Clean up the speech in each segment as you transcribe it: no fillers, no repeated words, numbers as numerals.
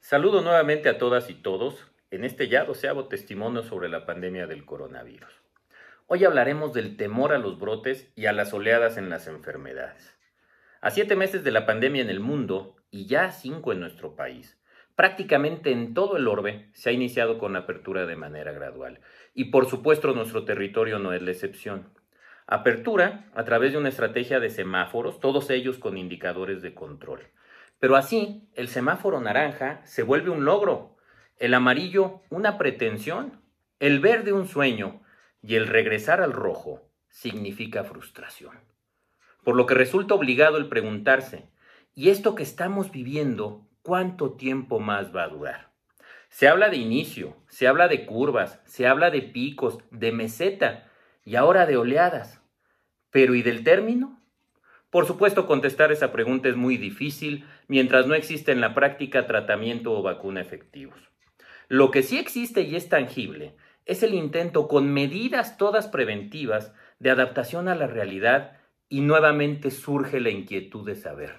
Saludo nuevamente a todas y todos en este ya 12º testimonio sobre la pandemia del coronavirus. Hoy hablaremos del temor a los brotes y a las oleadas en las enfermedades. A 7 meses de la pandemia en el mundo y ya a 5 en nuestro país, prácticamente en todo el orbe se ha iniciado con la apertura de manera gradual. Y por supuesto nuestro territorio no es la excepción. Apertura a través de una estrategia de semáforos, todos ellos con indicadores de control. Pero así, el semáforo naranja se vuelve un logro, el amarillo una pretensión, el verde un sueño y el regresar al rojo significa frustración. Por lo que resulta obligado el preguntarse, ¿y esto que estamos viviendo, cuánto tiempo más va a durar? Se habla de inicio, se habla de curvas, se habla de picos, de meseta y ahora de oleadas. ¿Pero y del término? Por supuesto, contestar esa pregunta es muy difícil mientras no existe en la práctica tratamiento o vacuna efectivos. Lo que sí existe y es tangible es el intento con medidas todas preventivas de adaptación a la realidad y nuevamente surge la inquietud de saber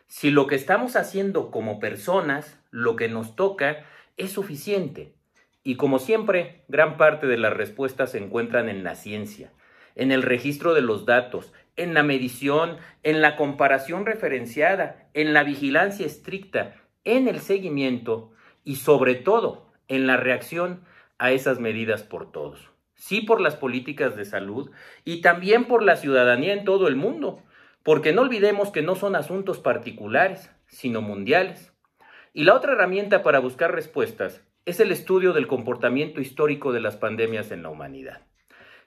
si lo que estamos haciendo como personas, lo que nos toca, es suficiente. Y como siempre, gran parte de las respuestas se encuentran en la ciencia, en el registro de los datos, en la medición, en la comparación referenciada, en la vigilancia estricta, en el seguimiento y sobre todo en la reacción a esas medidas por todos. Sí, por las políticas de salud y también por la ciudadanía en todo el mundo, porque no olvidemos que no son asuntos particulares, sino mundiales. Y la otra herramienta para buscar respuestas es el estudio del comportamiento histórico de las pandemias en la humanidad.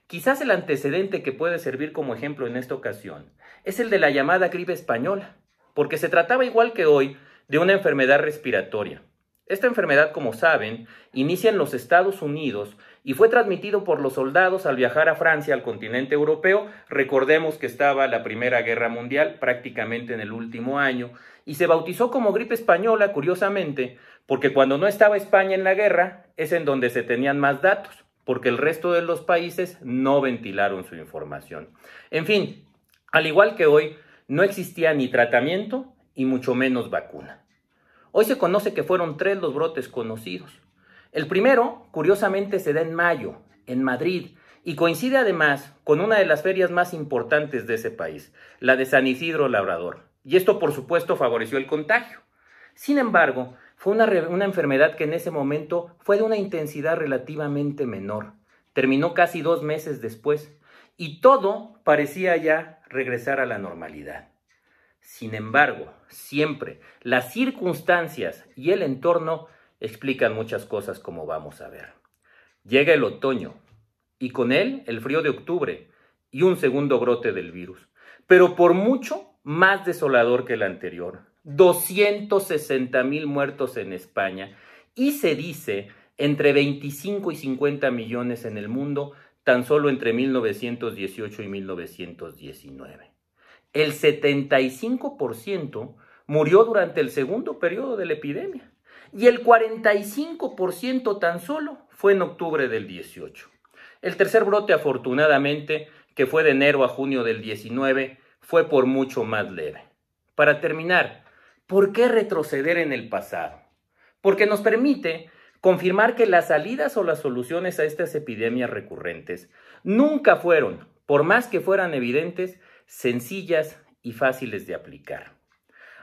Quizás el antecedente que puede servir como ejemplo en esta ocasión es el de la llamada gripe española, porque se trataba igual que hoy de una enfermedad respiratoria. Esta enfermedad, como saben, inicia en los Estados Unidos y fue transmitido por los soldados al viajar a Francia, al continente europeo. Recordemos que estaba la Primera Guerra Mundial prácticamente en el último año y se bautizó como gripe española, curiosamente, porque cuando no estaba España en la guerra es en donde se tenían más datos, porque el resto de los países no ventilaron su información. En fin, al igual que hoy, no existía ni tratamiento y mucho menos vacuna. Hoy se conoce que fueron 3 los brotes conocidos. El primero, curiosamente, se da en mayo, en Madrid, y coincide además con una de las ferias más importantes de ese país, la de San Isidro Labrador. Y esto, por supuesto, favoreció el contagio. Sin embargo, fue una enfermedad que en ese momento fue de una intensidad relativamente menor. Terminó casi 2 meses después y todo parecía ya regresar a la normalidad. Sin embargo, siempre las circunstancias y el entorno explican muchas cosas, como vamos a ver. Llega el otoño y con él el frío de octubre y un segundo brote del virus, pero por mucho más desolador que el anterior. 260,000 muertos en España y se dice entre 25 y 50 millones en el mundo tan solo entre 1918 y 1919. El 75% murió durante el segundo periodo de la epidemia y el 45% tan solo fue en octubre del 18. El tercer brote, afortunadamente, que fue de enero a junio del 19, fue por mucho más leve. Para terminar, ¿por qué retroceder en el pasado? Porque nos permite confirmar que las salidas o las soluciones a estas epidemias recurrentes nunca fueron, por más que fueran evidentes, sencillas y fáciles de aplicar.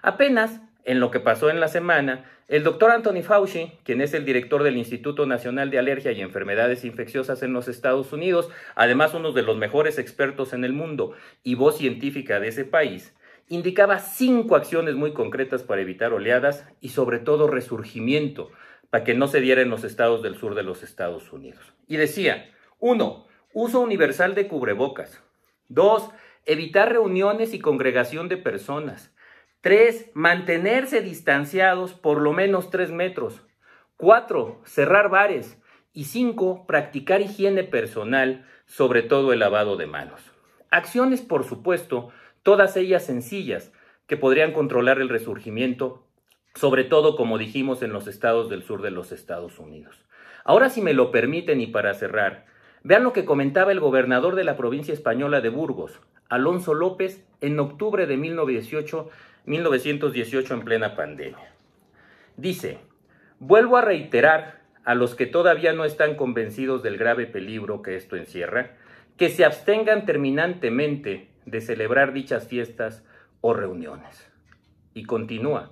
Apenas, en lo que pasó en la semana, el doctor Anthony Fauci, quien es el director del Instituto Nacional de Alergia y Enfermedades Infecciosas en los Estados Unidos, además uno de los mejores expertos en el mundo y voz científica de ese país, indicaba 5 acciones muy concretas para evitar oleadas y sobre todo resurgimiento, para que no se diera en los estados del sur de los Estados Unidos. Y decía, 1. Uso universal de cubrebocas. 2. Evitar reuniones y congregación de personas. 3. Mantenerse distanciados por lo menos 3 metros. 4. Cerrar bares. Y 5. Practicar higiene personal, sobre todo el lavado de manos. Acciones, por supuesto, todas ellas sencillas, que podrían controlar el resurgimiento, sobre todo, como dijimos, en los estados del sur de los Estados Unidos. Ahora, si me lo permiten y para cerrar, vean lo que comentaba el gobernador de la provincia española de Burgos, Alonso López, en octubre de 1918 en plena pandemia. Dice, Vuelvo a reiterar a los que todavía no están convencidos del grave peligro que esto encierra, que se abstengan terminantemente de celebrar dichas fiestas o reuniones. Y continúa.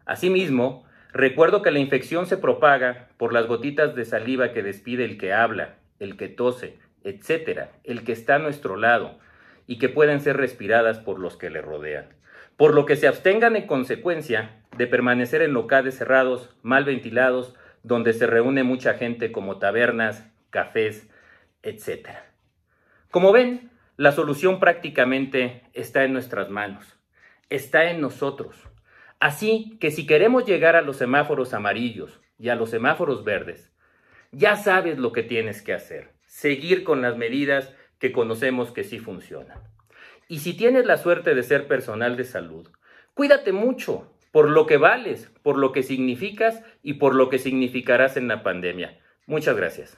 Asimismo, recuerdo que la infección se propaga por las gotitas de saliva que despide el que habla, el que tose, etcétera, el que está a nuestro lado, y que pueden ser respiradas por los que le rodean. Por lo que se abstengan en consecuencia de permanecer en locales cerrados, mal ventilados, donde se reúne mucha gente como tabernas, cafés, etcétera. Como ven, la solución prácticamente está en nuestras manos, está en nosotros. Así que si queremos llegar a los semáforos amarillos y a los semáforos verdes, ya sabes lo que tienes que hacer, seguir con las medidas que conocemos que sí funcionan. Y si tienes la suerte de ser personal de salud, cuídate mucho por lo que vales, por lo que significas y por lo que significarás en la pandemia. Muchas gracias.